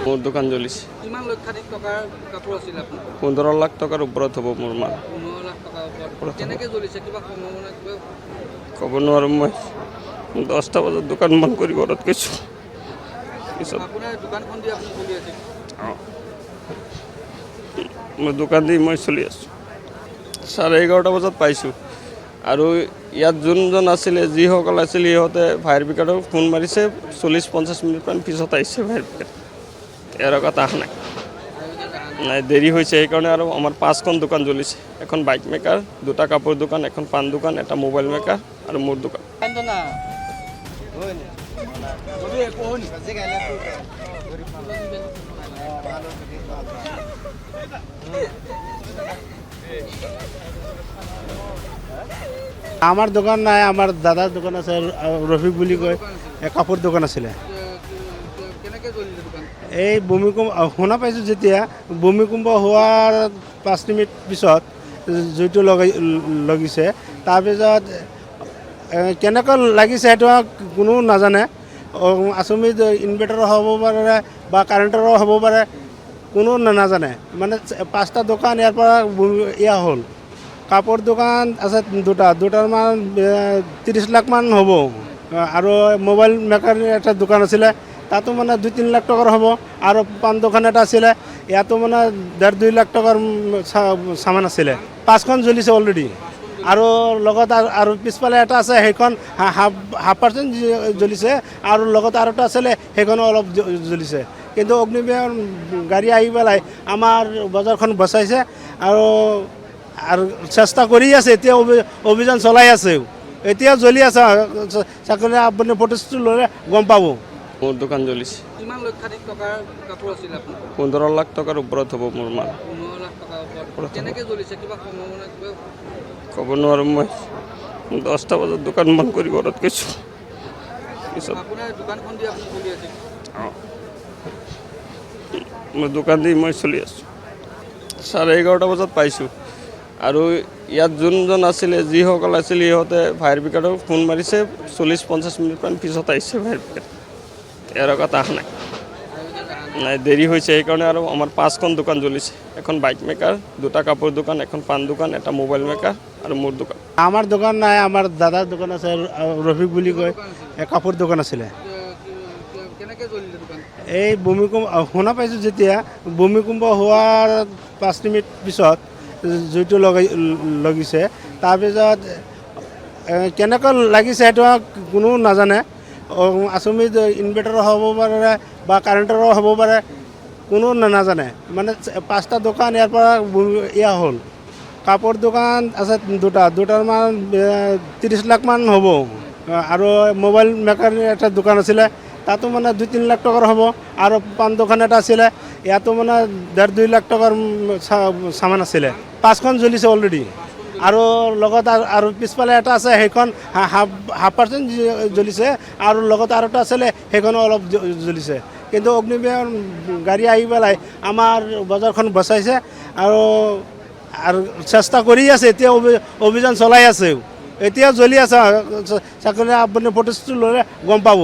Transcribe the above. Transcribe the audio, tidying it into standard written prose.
মোৰ দোকান জ্বলিছে। কিমান লক্ষাধিক টকাৰ কাপোৰ আছিল আপোনাৰ? 15 লাখ টকাৰ ওপৰত হ'ব মোৰ মাল। 15 লাখ টকাৰ ওপৰত। কেনেকৈ জ্বলিছে কিবা সম্ভাৱনা কিবা? ক'ব নোৱাৰোঁ মই। 10টা বজাত দোকান বন্ধ কৰি ঘৰত গৈছোঁ। পিছত আপোনাৰ দোকানখন দি আপুনি চলি আছে? মই দোকান দি মই চলি আছোঁ। 11:30 বজাত পাইছোঁ আৰু ইয়াত যোনজন আছিলে যিসকল আছিল সিহঁতে ফায়াৰ ব্ৰিগেডক ফোন মাৰিছে 40-50 মিনিটমান পিছত আহিছে ফায়াৰ ব্ৰিগেড। ইয়াৰ আগত অহা নাই দেৰি হৈছে সেইকাৰণে আৰু আমাৰ 5খন দোকান জ্বলিছে। এখন বাইক মেকাৰ, 2টা কাপোৰ দোকান, এখন পাণ দোকান, এটা মোবাইল মেকাৰ আৰু মোৰ দোকান। আমাৰ দোকান নাই, আমাৰ দাদাৰ দোকান আছে, ৰফিক বুলি কয়, কাপোৰ দোকান আছিলে। কেনেকৈ জ্বলিলে দোকান? এই ভূমিকম্প শুনা পাইছোঁ যেতিয়া ভূমিকম্প হোৱাৰ 5 মিনিট পিছত জুইটো লাগিছে। তাৰপিছত কেনেকৈ লাগিছে সেইটো কোনো নাজানে। আচমিত ইনভাৰ্টাৰো হ'ব পাৰে বা কাৰেণ্টৰো হ'ব পাৰে, কোনো নাজানে। মানে 5টা দোকান ইয়াৰ পৰা হ'ল। কাপোৰ দোকান আছে দুটাৰ মান 30 লাখ মান হ'ব। আৰু মোবাইল মেকাৰ এটা দোকান আছিলে, তাতো মানে 2-3 লাখ টকাৰ হ'ব। আৰু পাণ দোকান এটা আছিলে, ইয়াতো মানে 1.5-2 লাখ টকাৰ চামান আছিলে। 5খন জ্বলিছে অলৰেডি। আৰু লগত আৰু পিছফালে এটা আছে, সেইখন হাফ% জ্বলিছে। আৰু লগত আৰু এটা আছিলে, সেইখনো অলপ জ্বলিছে। কিন্তু অগ্নিবিভাগৰ গাড়ী আহি পেলাই আমাৰ বজাৰখন বচাইছে আৰু চেষ্টা কৰি আছে। এতিয়া অভিযান চলাই আছে, এতিয়া জ্বলি আছে। চাকৰি আপুনি প্ৰতিষ্ঠিত ল'লে গম পাব। মোৰ দোকান জ্বলিছে। কিমান লক্ষাধিক টকাৰ কাপোৰ আছিল আপোনাৰ? 15 লাখ টকাৰ ওপৰত হ'ব মোৰ মাল। 15 লাখ টকাৰ ওপৰত। কেনেকৈ জ্বলিছে কিবা সম্ভাৱনা কিবা? ক'ব নোৱাৰোঁ মই। 10টা বজাত দোকান বন্ধ কৰি ঘৰত গৈছোঁ। পিছত আপোনাৰ দোকানখন দি আপুনি চলি আছে? মই দোকান দি মই চলি আছোঁ। 11:30 বজাত পাইছোঁ আৰু ইয়াত যোনজন আছিলে যিসকল আছিল সিহঁতে ফায়াৰ ব্ৰিগেডক ফোন মাৰিছে 40-50 মিনিটমান পিছত আহিছে ফায়াৰ ব্ৰিগেড। ইয়াৰ আগত অহা নাই দেৰি হৈছে সেইকাৰণে আৰু আমাৰ 5খন দোকান জ্বলিছে। এখন বাইক মেকাৰ, 2টা কাপোৰ দোকান, এখন পাণ দোকান, এটা মোবাইল মেকাৰ আৰু মোৰ দোকান। আমাৰ দোকান নাই, আমাৰ দাদাৰ দোকান আছে, ৰফিক বুলি কয়, কাপোৰ দোকান আছিলে। কেনেকৈ জ্বলিলে দোকান? এই ভূমিকম্প শুনা পাইছোঁ যেতিয়া ভূমিকম্প হোৱাৰ 5 মিনিট পিছত জুইটো লাগিছে। তাৰপিছত কেনেকৈ লাগিছে সেইটো কোনো নাজানে। আচমিত ইনভাৰ্টাৰো হ'ব পাৰে বা কাৰেণ্টৰো হ'ব পাৰে, কোনো নাজানে। মানে 5টা দোকান ইয়াৰ পৰা হ'ল। কাপোৰ দোকান আছে দুটাৰ মান 30 লাখ মান হ'ব। আৰু মোবাইল মেকাৰ এটা দোকান আছিলে, তাতো মানে 2-3 লাখ টকাৰ হ'ব। আৰু পাণ দোকান এটা আছিলে, ইয়াতো মানে 1.5-2 লাখ টকাৰ চামান আছিলে। 5খন জ্বলিছে অলৰেডি। আৰু লগত আৰু পিছফালে এটা আছে, সেইখন হাফ% জ্বলিছে। আৰু লগত আৰু এটা আছিলে, সেইখনো অলপ জ্বলিছে। কিন্তু অগ্নিবিভাগৰ গাড়ী আহি পেলাই আমাৰ বজাৰখন বচাইছে আৰু চেষ্টা কৰি আছে। এতিয়া অভিযান চলাই আছে, এতিয়া জ্বলি আছে। চাকৰি আপুনি প্ৰতিষ্ঠিত ল'লে গম পাব।